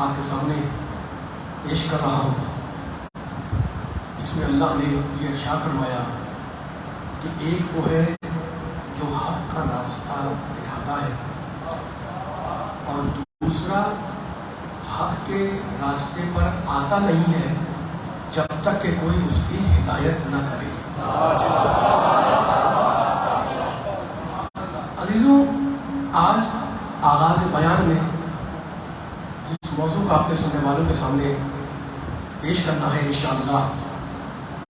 آپ کے سامنے پیش کر رہا ہوں، جس میں اللہ نے یہ ارشاد فرمایا کہ ایک وہ ہے جو حق کا راستہ دکھاتا ہے اور دوسرا حق کے راستے پر آتا نہیں ہے جب تک کہ کوئی اس کی ہدایت نہ کرے۔ عزیزوں، آج آغاز بیان میں جس موضوع کا آپ نے سننے والوں کے سامنے پیش کرنا ہے انشاءاللہ،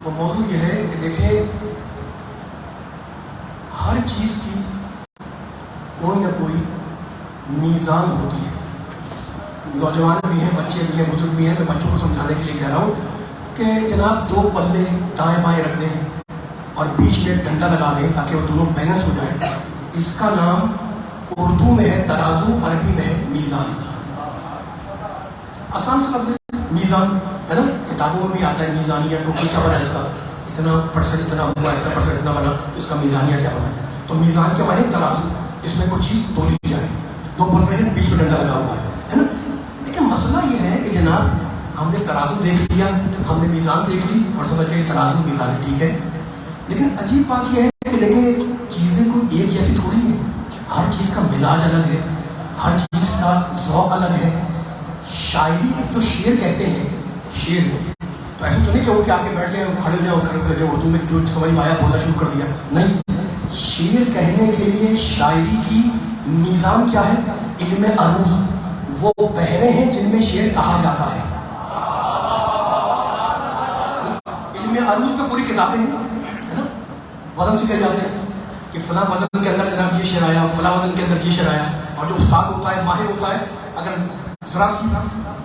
وہ موضوع یہ ہے کہ دیکھیں، ہر چیز کی کوئی نہ کوئی میزان ہوتی ہے۔ نوجوان بھی ہیں، بچے بھی ہیں، بزرگ بھی ہیں۔ میں بچوں کو سمجھانے کے لیے کہہ رہا ہوں کہ جناب دو پلے دائیں بائیں رکھ دیں اور بیچ میں ڈنڈا لگا دیں تاکہ وہ دونوں بیلنس ہو جائیں۔ اس کا نام اردو میں ہے ترازو، عربی میں ہے میزان۔ آسان سا لفظ ہے میزان، ہے نا؟ کتابوں میں بھی آتا ہے میزانیہ، ٹوٹل کیا بنا اس کا، اتنا پرسنٹ اتنا ہوا، اتنا پرسنٹ اتنا بنا، اس کا میزانیہ کیا بنا۔ تو میزان کے معنی ترازو، جس میں کوئی چیز تولی جائے، دو پل رہے ہیں، بیچ میں ڈنڈا لگا ہوا ہے نا؟ لیکن مسئلہ یہ ہے کہ جناب ہم نے ترازو دیکھ لیا، ہم نے میزان دیکھ لی اور سمجھ گئے ترازو میزان ٹھیک ہے، لیکن عجیب بات یہ ہے کہ دیکھیں چیزیں کوئی ایک جیسی تھوڑی ہیں، ہر چیز کا مزاج الگ ہے، ہر چیز کا ذوق الگ ہے۔ شاعری جو شعر کہتے ہیں، شعر تو ایسے تو نہیں کہ وہ کہ آ کے بیٹھ لیں کھڑے ہو جائیں اور کھڑے کر کے اردو میں جو سمجھ میں آیا بولنا شروع کر دیا، نہیں۔ شعر کہنے کے لیے شاعری کی میزان کیا ہے؟ علم عروض، وہ بحریں ہیں جن میں شعر کہا جاتا ہے۔ علم عروض پہ پوری کتابیں ہیں، ہے نا؟ وزن سے کہہ جاتے ہیں کہ فلاں وزن کے اندر جناب یہ شعر آیا، فلاں وزن کے اندر یہ شعر آیا، اور جو استاد ہوتا ہے، ماہر ہوتا ہے، اگر ذرا سی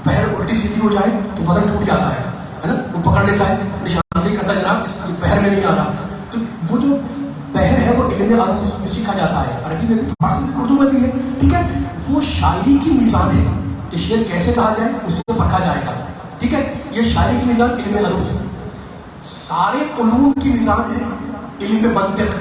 بحر الٹی سیدھی ہو جائے تو وزن ٹوٹ جاتا ہے نا؟ وہ پکڑ لیتا ہے، نشاندہی کرتا ہے جناب اس بحر میں نہیں آ رہا۔ تو وہ جو بحر ہے وہ علم عروض جو سیکھا جاتا ہے، عربی میں بھی، فارسی میں، اردو میں بھی ہے، ٹھیک ہے؟ وہ شاعری کی میزان ہے کہ شعر کیسے کہا جائے، اس کو پرکھا جائے گا، ٹھیک ہے؟ یہ شاعری کی میزان علم عروض۔ سارے علوم کی میزان ہے علم منطق.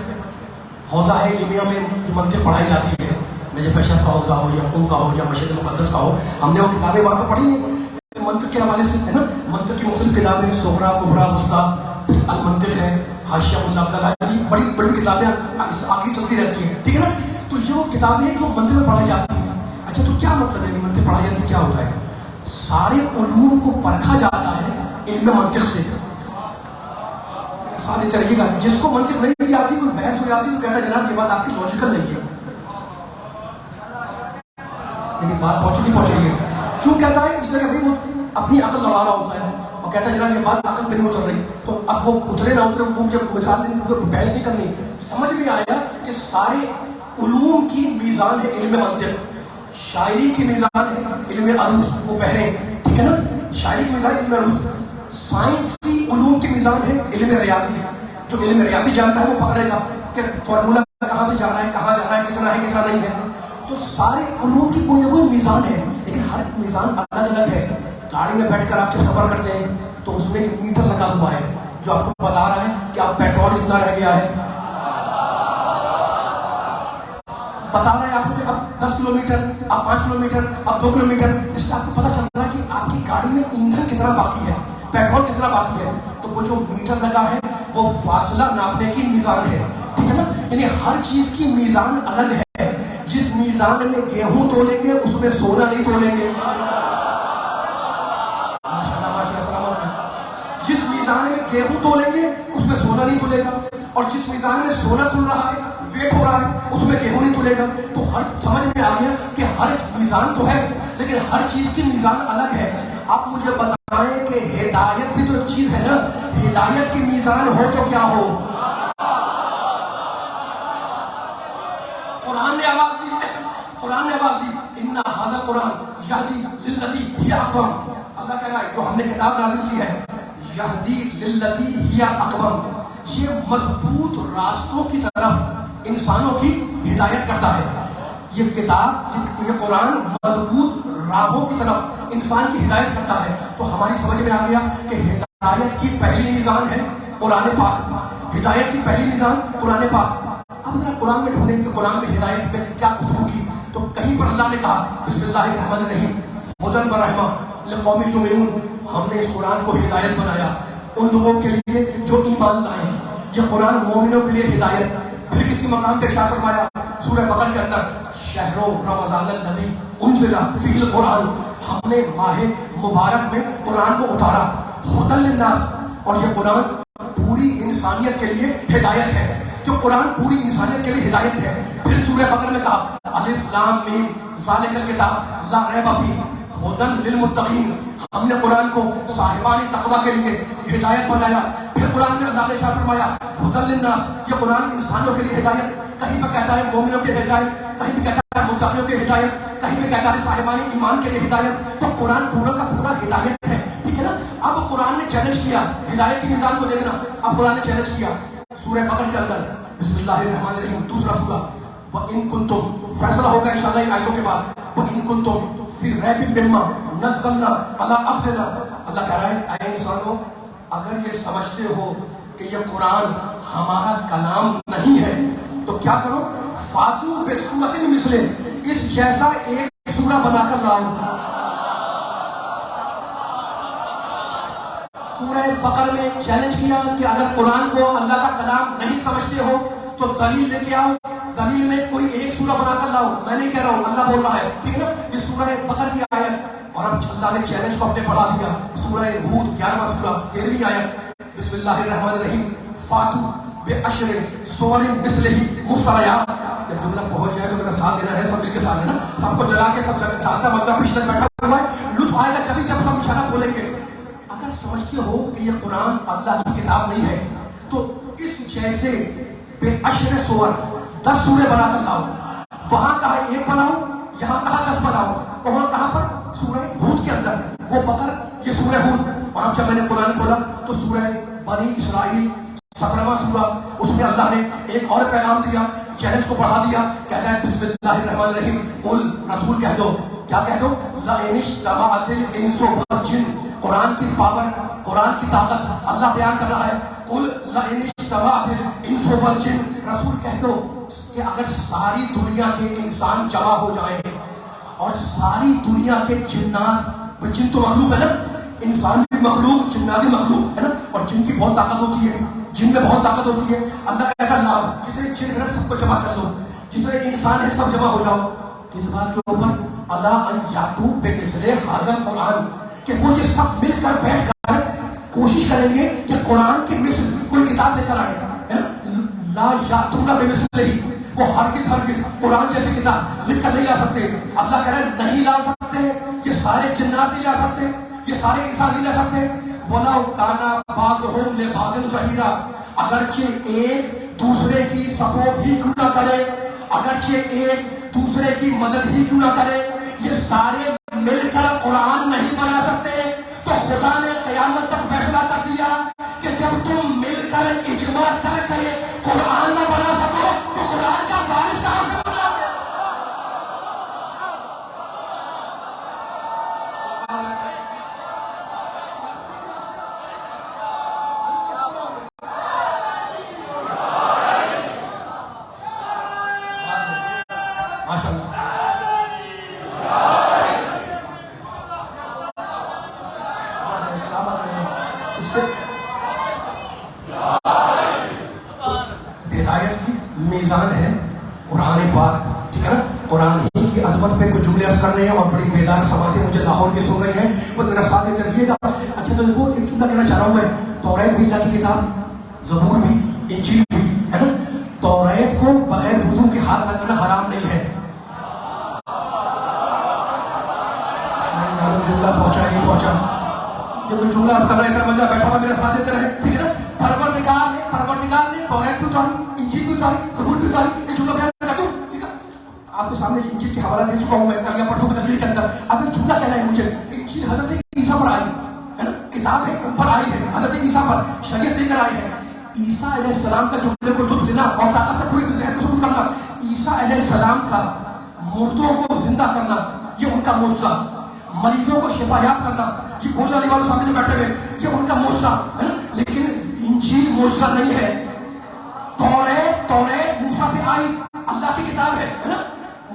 حوزہ ہے علمیہ میں جو منطق پڑھائی جاتی ہے، نجف اشرف کا حوزہ ہو یا قم کا ہو یا مشہد مقدس کا ہو، ہم نے وہ کتابیں وہاں پہ پڑھی ہیں منطق کے حوالے سے، ہے نا. منطق کی مختلف کتابیں، صغرا، کبرا، وسطیٰ، پھر المنطق ہے، حاشیہ اللہ عبداللہ کی بڑی بڑی کتابیں آگے چلتی رہتی ہیں، ٹھیک ہے نا. تو یہ وہ کتابیں جو منطق میں پڑھائی جاتی ہیں. اچھا تو کیا مطلب ہے کہ منطق پڑھائی جاتی ہے؟ کیا ہوتا ہے؟ سارے علوم کو پرکھا جاتا ہے علم منطق سے. ساتھ دیتے رہیے گا. جس کو منطق نہیں آتی، کوئی بحث ہو جاتی تو کہتا ہے جناب یہ بات آپ کی لاجیکل نہیں ہے. میری بات پہنچ رہی ہے. کیوں کہتا ہے؟ اس لیے کہ بھائی وہ اپنی عقل لڑا رہا ہوتا ہے اور کہتا ہے جناب یہ بات عقل پہ نہیں اتر رہی. تو اب وہ اترے نہ اترے وہ جب مثال بحث نہیں کرنی. سمجھ میں آیا کہ سارے علوم کی میزان ہے علم منطق. شاعری کی میزان ہے علم عروض، وہ بحریں، ٹھیک ہے نا. شاعری کی میزان علم عروض. سائنس کی علوم کی میزان ہے علم ریاضی. جو علم ریاضی جانتا ہے وہ پکڑے گا کہ فارمولا کہاں سے جا رہا ہے، کہاں جا رہا ہے، کتنا نہیں ہے. تو سارے علوم کی کوئی نہ کوئی میزان ہے، لیکن ہر میزان الگ الگ ہے. گاڑی میں بیٹھ کر آپ جب سفر کرتے ہیں تو اس میں ایک میٹر لگا ہوا ہے جو آپ کو بتا رہا ہے کہ اب پیٹرول اتنا رہ گیا ہے. بتا رہا ہے آپ کو کہ اب 10 کلومیٹر، اب 5 کلومیٹر، اب 2 کلومیٹر. اس سے آپ کو پتا چل رہا ہے کہ آپ کی گاڑی میں ایندھن کتنا باقی ہے، پیٹرول کتنا باقی ہے. تو وہ جو میٹر لگا ہے وہ فاصلہ ناپنے کی میزان ہے، ٹھیک ہے نا. یعنی ہر چیز کی میزان الگ ہے. جس میزان میں گیہوں تولیں گے اس میں سونا نہیں تولیں گے. جس میزان میں گیہوں تولیں گے اس میں سونا نہیں تولے گا، اور جس میزان میں سونا تل رہا ہے، ویٹ ہو رہا ہے، اس میں گیہوں نہیں تلے گا. تو ہر سمجھ میں آ گیا کہ ہر میزان تو ہے لیکن ہر چیز کی میزان الگ ہے. آپ مجھے بتائیں کہ ہدایت بھی تو ایک چیز ہے نا. ہدایت کی میزان ہو تو کیا ہو؟ قرآن نے آواز دی، قرآن نے آواز دی، ان ھذا قرآن یہدی للتی ہی اقوم. اللہ کہہ رہا ہے جو ہم نے کتاب نازل کی ہے یہدی للتی ہی اقوم، یہ مضبوط راستوں کی طرف انسانوں کی ہدایت کرتا ہے. یہ کتاب، یہ قرآن مضبوط راہوں کی طرف انسان کی ہدایت کرتا ہے. تو ہماری سمجھ میں آ گیا کہ ہدایت کی پہلی میزان ہے قرآن پاک. ہدایت کی پہلی میزان قرآن پاک. اب ذرا قرآن میں ڈھونڈیں کہ قرآن میں ہدایت میں کیا گفتگو کی. تو کہیں پر اللہ نے کہا بسم اللہ الرحمن الرحیم ہدی و رحمہ لقوم یؤمنون. ہم نے اس قرآن کو ہدایت بنایا ان لوگوں کے لیے جو ایمان لائے. یہ قرآن مومنوں کے لیے ہدایت. پھر کسی مقام پہ ارشاد فرمایا سورہ بقرہ کے اندر شہر رمضان الذی انزل فیہ القرآن، ہم نے ماہ مبارک میں قرآن کو اتارا ھدی للناس، اور یہ قرآن پوری انسانیت کے لیے ہدایت ہے. جو قرآن پوری انسانیت کے لیے ہدایت ہے. پھر سورہ بقرہ میں کہا الف لام میم ذالک الکتاب لا ریب فیہ ھدی للمتقین، ہم نے قرآن کو صاحبان تقوی کے لیے ہدایت بنایا. پھر قرآن نے اللہ نے ارشاد فرمایا ھدی للناس، یہ قرآن انسانوں کے لیے ہدایت. کہیں پہ کہتا ہے مومنوں کے ہدایت، کہیں پہ کہتا ہے متقیوں کے ہدایت، کہیں پہ کہتا ہے صاحبان ایمان کے لیے ہدایت. تو قرآن پورا کا پورا ہدایت ہے، ٹھیک ہے نا. اب قرآن نے چیلنج کیا ہدایت کی میزان کو دیکھنا. اب قرآن نے چیلنج کیا سورہ بقرہ کے اندر بسم اللہ الرحمن الرحیم دوسرا سورہ وَإِن كُنتُم، فیصلہ ہوگا انشاءاللہ ان آیتوں کے بعد. وَإِن كُنتُم فِي رَيْبٍ مِّمَّا نَزَّلْنَا عَلَىٰ عَبْدِنَا، اللہ کہہ رہا ہے اے انسانوں اگر یہ سمجھتے ہو کہ یہ قرآن ہمارا کلام نہیں ہے تو کیا کرو فاتو بسورۃ مثلہ، اس جیسا ایک سورہ بنا کر لاؤ. سورہ بقرہ میں چیلنج کیا کہ اگر قرآن کو اللہ کا کلام نہیں سمجھتے ہو تو دلیل لے کے آؤ. دلیل میں کوئی ایک سورہ بنا کر لاؤ. میں نہیں کہہ رہا ہوں، اللہ بول رہا ہے، ٹھیک ہے نا. یہ سورہ بقرہ کی آیت. اور اب اللہ نے چیلنج کو اپنے بڑھا دیا. سورہ ہود 11واں سورہ 13ویں آیت بسم اللہ الرحمن الرحیم فاتو بعشر سور مثلہ مفتریات. جب جملہ پہنچ جائے تو میرا ساتھ دینا ہے، سب مل کے ساتھ دینا. سب کو جلا کے سب جگہ چاہتا بندہ پیچھے تک بیٹھا ہوا ہے، لطف آئے گا جبھی جب سب انشاءاللہ بولیں گے. اگر سمجھتے ہو کہ یہ قرآن اللہ کی کتاب نہیں ہے تو اس جیسے بے عشر سور 10 سورے بنا کر لاؤ. وہاں کہا ایک بناؤ، یہاں کہا 10 بناؤ. کہاں پر؟ سورہ ہود کے اندر. وہ بقر، یہ سورہ ہود. اور اب جب میں نے قرآن کھولا تو سورہ بنی اسرائیل 17واں سورہ، اس میں اللہ نے ایک اور پیغام دیا، چیلنج کو بڑھا دیا. کہتا ہے بسم اللہ الرحمن الرحیم قل، رسول کہہ دو، کیا کہہ دو؟ لئن اجتمعت الانس والجن. قرآن کی پاور، قرآن کی طاقت اللہ بیان کر رہا ہے. قل لئن اجتمعت الانس والجن، رسول کہہ دو کہ اگر ساری دنیا کے انسان جمع ہو جائیں اور ساری دنیا کے جنات، جن تو مخلوق ہے نا، انسان بھی مخلوق، جنات بھی مخلوق ہے نا، اور جن کی بہت طاقت ہوتی ہے، جن میں بہت طاقت ہوتی ہے، اللہ کہتا ہے لاؤ جتنے جن ہیں سب کو جمع کر لو، جتنے انسان ہیں سب جمع ہو جاؤ، کس بات کے اوپر؟ اللہ ان یاتو بمثل ھذا القرآن، کہ وہ یہ سب مل کر بیٹھ کر کوشش کریں گے کہ قرآن کی مثل کوئی کتاب لے کر آئے، لا یاتون بمثلہ، وہ ہرگز قرآن جیسی کتاب لکھ کر نہیں لا سکتے۔ اللہ کہہ رہے ہیں نہیں لا سکتے، یہ سارے جنات نہیں لا سکتے، یہ سارے انسان نہیں لا سکتے۔ وَلَوْ كَانَ بَعْضُهُمْ لِبَعْضٍ ظَهِيرًا، اگرچہ ایک دوسرے کی سپورٹ ہی کیوں نہ کرے، اگرچہ ایک دوسرے کی مدد ہی کیوں نہ کرے، یہ سارے مل کر قرآن نہیں بنا سکتے۔ تو خدا نے قیامت تک فیصلہ کر دیا کہ جب تم مل کر اجماع کر کے قرآن نہ بنا سکو تو قرآن کا وارث کہاں سے بنا؟ ماشاء اللہ ہدایت کی میزان ہے قرآن پاک، ٹھیک ہے نا؟ قرآن ہی کی عظمت پہ کچھ جملے عرض کرنے ہیں اور بڑی بیدار سماعتیں مجھے لاہور کی سن رہی ہیں، وہ میرا ساتھ دیتے رہیے گا۔ اچھا تو دیکھو ایک جملہ کہنا چاہ رہا ہوں میں، توریت بھی اللہ کی کتاب، زبور بھی، انجیل بھی، ہے نا؟ توریت کو بغیر وضو کے ہاتھ لگانا حرام نہیں ہے۔ جملہ پہنچا نہیں پہنچا، یہ کوئی جملہ عرض کرنا اتنا بندہ بیٹھا ہوا میرا ساتھ دیتے رہے، ٹھیک ہے نا؟ پروردگار نے توریت بھی اتاری، انجیل بھی اتاری، زبور بھی اتاری، یہ جملہ بیان کر دوں، ٹھیک ہے؟ آپ کے سامنے انجیل کے حوالہ دے چکا ہوں میں کل یا پرسوں کی تقریر کے اندر۔ اب ایک جملہ کہنا ہے مجھے، انجیل حضرت عیسیٰ پر آئی ہے نا، کتاب ہے اوپر آئی ہے، حضرت عیسیٰ پر شریعت لے کر آئی ہے۔ عیسیٰ علیہ السلام کا جملے کو لطف لینا اور طاقت سے پوری ذہن کو ثبوت کرنا، عیسیٰ علیہ السلام کا مردوں کو زندہ کرنا یہ ان کا معجزہ، مریضوں کو شفا یاب کرنا، یہ بوجھ علی والوں سامنے جو بیٹھے ہوئے یہ ان کا معجزہ ہے نا، لیکن انجیل معجزہ نہیں ہے۔ توریت موسیٰ پہ آئی، اللہ کی کتاب ہے نا،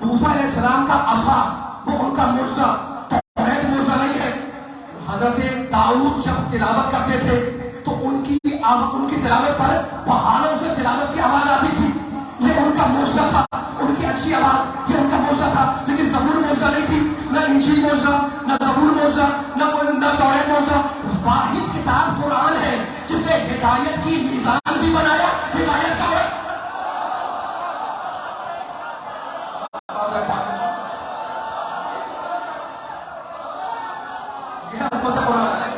موسیٰ علیہ السلام کا عصا وہ ان کا معجزہ، توریت معجزہ نہیں ہے۔ حضرت داؤد جب تلاوت کرتے تھے تو ان کی تلاوت پر پہاڑوں سے تلاوت کی آواز آتی تھی، یہ ان کا معجزہ تھا، ان کی اچھی آواز یہ ان کا معجزہ تھا، لیکن زبور معجزہ نہیں تھی، نہ انجیل معجزہ، نہ زبور معجزہ، نہ توریت معجزہ۔ واحد کتاب قرآن ہے جسے ہدایت کی میزان بھی بنایا، ہدایت کا یہ عظمت قرآن ہے۔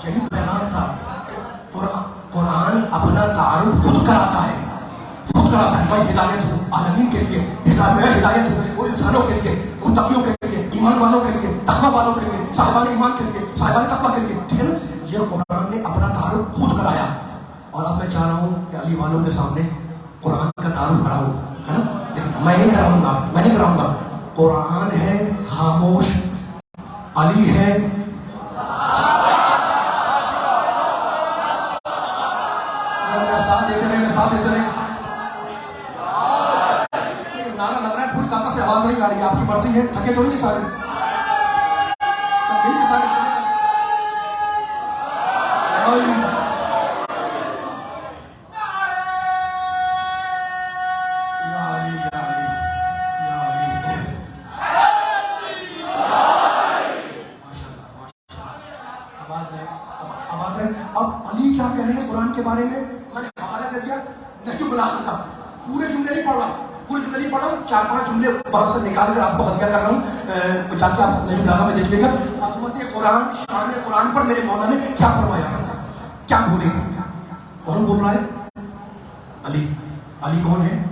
یہی پیغام تھا کہ قرآن اپنا تعارف خود کراتا ہے، میں ہدایت ہوں عالمین کے لیے، میں ہدایت ہوں وہ انسانوں کے لیے، متقیوں کے لیے، ایمان والوں کے لیے، تقویٰ والوں کے لیے، صاحبان ایمان کے لیے، صاحبان تقویٰ کے لیے، ٹھیک ہے نا؟ یہ قرآن نے اپنا تعارف خود کرایا، اور اب میں چاہ رہا ہوں کہ علی والوں کے سامنے قرآن کا تعارف کراؤں، ہے نا؟ میں نہیں کراؤں گا، قرآن ہے خاموش، علی ہے ساتھ دیتے رہے۔ نعرہ لگ رہا ہے، پوری طاقت سے آواز نہیں آ رہی ہے، آپ کی مرضی ہے، تھکے تو نہیں سارے؟ اب علی کیا کہہ رہے ہیں قرآن کے بارے میں؟ میں نے حوالہ دے دیا، نہیں بلا تھا، پورے جملے نہیں پڑھ رہا ہوں، 4-5 جملے وہاں سے نکال کر آپ کو ہدیہ کر رہا ہوں، جا کے آپ نہیں بلا میں دیکھیے گا عظمت قرآن، شان قرآن پر میرے مولا نے کیا فرمایا، کیا بولے۔ کون بول رہا ہے؟ علی کون ہے؟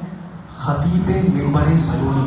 خطیب منبر صیونی،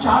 4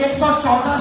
114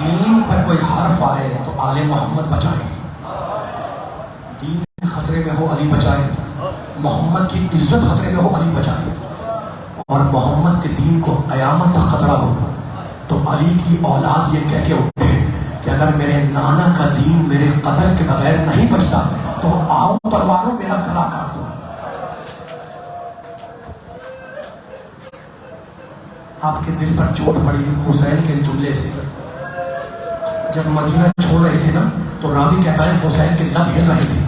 دین پر کوئی حرف آئے تو آل محمد بچائے، دین خطرے میں ہو علی بچائے، محمد کی عزت خطرے میں ہو علی بچائے، اور محمد کے دین کو قیامت تک خطرہ ہو تو علی کی اولاد یہ کہہ کے اٹھے کہ اگر میرے نانا کا دین میرے قتل کے بغیر نہیں بچتا تو آؤ تلواروں میرا گلا کاٹ دو۔ آپ کے دل پر چوٹ پڑی حسین کے جملے سے، جب مدینہ چھوڑ رہے تھے نا تو راوی کہتا ہے حسین کے لب ہل رہے تھے،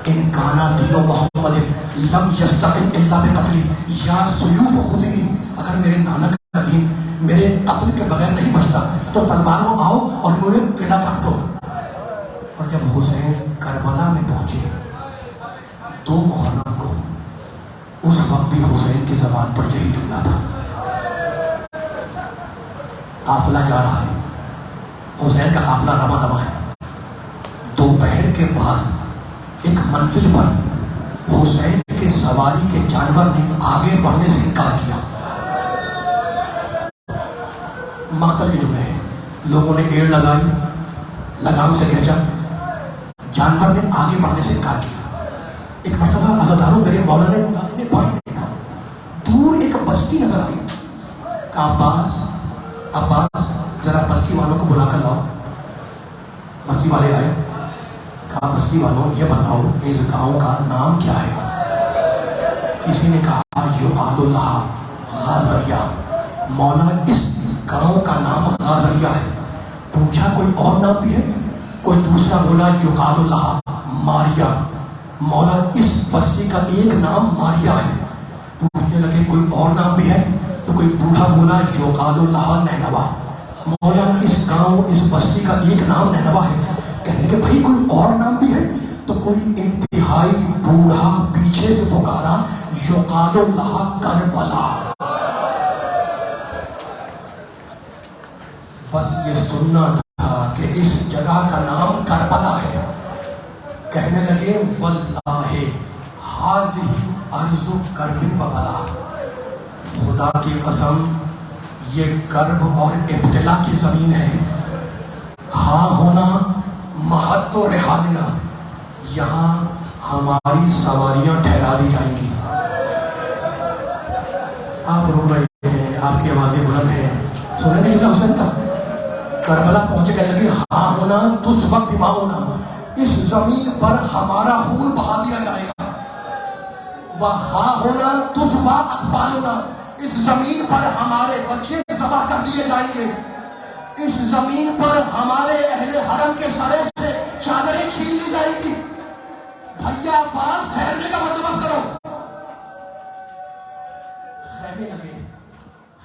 ان کانا دین و محمد لم یستقم الا بقتلی یا سیوف خذنی، اگر میرے نانا کا دین میرے قتل کے بغیر نہیں بچتا تو تلواروں آؤ اور مجھے قلعہ کاٹ دو۔ اور جب حسین کربلا میں پہنچے 2 محرم کو، اس وقت بھی حسین کی زبان پر یہی جملہ تھا۔ قافلہ جا رہا ہے، حسین کا قافلہ رواں دواں ہے، دوپہر کے بعد ایک منزل پر حسین کے سواری کے جانور نے آگے بڑھنے سے انکار کیا۔ مقتل کے جملے ہیں، لوگوں نے ایڑ لگائی، لگام سے کھینچا، جانور نے آگے بڑھنے سے انکار کیا۔ ایک مرتبہ عزاداروں میرے مولانا نے پانی دور ایک بستی نظر آئی، کہا عباس ذرا بستی والوں کو بلا کر لاؤ۔ بستی والے آئے، کہا بستی والوں یہ بتاؤ اس گاؤں کا نام کیا ہے؟ کسی نے کہا یقال اللہ غازریہ، مولا اس گاؤں کا نام غازریہ ہے۔ پوچھا کوئی اور نام بھی ہے؟ کوئی دوسرا بولا یقال اللہ ماریا، مولا اس بستی کا ایک نام ماریا ہے۔ پوچھنے لگے کوئی اور نام بھی ہے؟ تو کوئی بوڑھا بولا یقال اللہ نینوا، مولا اس گاؤں اس بستی کا ایک نام نینوا ہے۔ کہنے کہ بھائی کوئی اور نام بھی ہے؟ تو کوئی انتہائی بوڑھا پیچھے سے پکارا یقال اللہ کربلا۔ بس یہ سننا تھا کہ اس جگہ کا نام کربلا ہے۔ کہنے لگے واللہ حاذہ ارض کرب و بلا، خدا کی قسم یہ کرب اور ابتلا کی زمین ہے۔ ہاں ہونا مہد و رحالنا، یہاں ہماری سواریاں ٹھہرا دی جائیں گی۔ آپ رو رہے ہیں، آپ کی آوازیں بلند ہیں، سنیں گے جملہ حسین کا؟ کربلا پہنچے کہنے لگے ہاں ہونا تس وقت دماغ ہونا، اس زمین پر ہمارا خون بہا دیا جائے گا۔ وہاں ہونا تس وقت اطفال ہونا، اس زمین پر ہمارے بچے ذبح کر دیے جائیں گے، اس زمین پر ہمارے اہل حرم کے سروں سے چادریں چھین لی جائیں گی۔ بھیا باز ٹھہرنے کا بندوبست کرو۔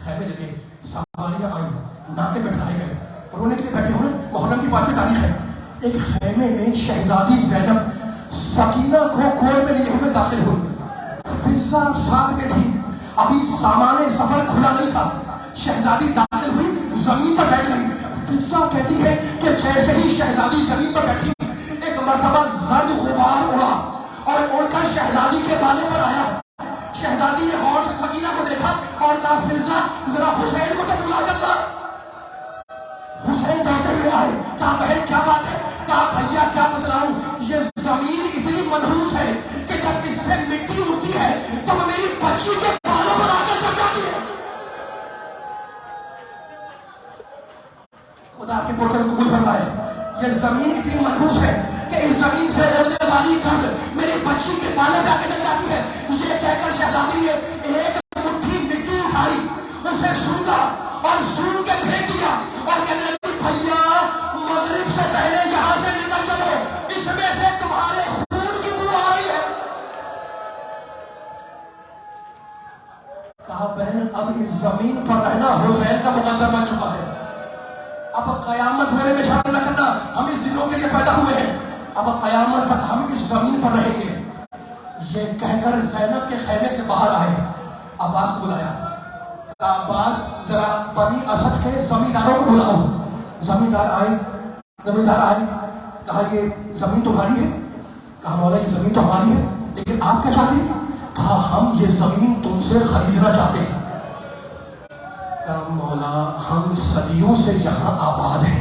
خیمے لگے، سواریاں آئیں، ناکے بٹھائے گئے، رونے کے لیے بیٹھے ہوئے۔ محرم کی 5ویں تاریخ ہے، ایک خیمے میں شہزادی زینب سکینہ کو گود میں لیے ہوئے داخل ہوئی، فضہ ساتھ میں تھی، ابھی سامان سفر کھلا نہیں تھا۔ شہزادی داخل ہوئی، زمین پر بیٹھ گئی۔ فضہ کہتی ہے کہ جیسے ہی شہزادی زمین پر بیٹھی ایک مرتبہ زرد غبار اڑا اور اڑ کر شہزادی کے بالوں پر آیا۔ شہزادی نے غور سے سکینہ کو دیکھا اور کہا فضہ ذرا حسین کو تو بلا کر لا۔ حسین دوڑتے ہوئے آئے، کہا بہن کیا بات ہے؟ کہا بھیا کیا بتلاؤں، یہ زمین اتنی منحوس ہے کہ جب اس سے مٹی اڑتی ہے تو وہ میری بچی کے بالوں پر آ کر جم جاتی ہے۔ خدا کی پرکر قبول فرمائے، یہ زمین اتنی منحوس ہے کہ اس زمین سے اڑنے والی گرد میری بچی کے بالوں پہ آ کے جم جاتی ہے۔ یہ کہہ کر شہزادی نے ایک مٹھی مٹی اٹھائی، اسے سونگا اور سونگ کے پھینک دیا اور کہنے لگی بھیا مغرب سے پہلے یہاں سے نکل چلو، اس میں سے تمہارے خون کی بو آ رہی ہے۔ کہا بہن اب اس زمین پر رہنا حسین کا مقدر بن چکا ہے، اب قیامت ہونے میں شرط نہ کرنا، ہم اس دنوں کے لیے پیدا ہوئے ہیں، اب قیامت تک ہم اس زمین پر رہیں گے۔ یہ کہہ کر زینب کے خیمے سے باہر آئے، عباس کو بلایا، کہا عباس ذرا بنی اسد کے زمینداروں کو بلاؤ۔ زمیندار آئے، کہا یہ زمین تمہاری ہے؟ کہا مولا یہ زمین تو ہماری ہے، لیکن آپ کیا چاہتے ہیں؟ کہا ہم یہ زمین تم سے خریدنا چاہتے ہیں۔ کہا مولا ہم صدیوں سے یہاں آباد ہیں،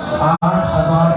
60,000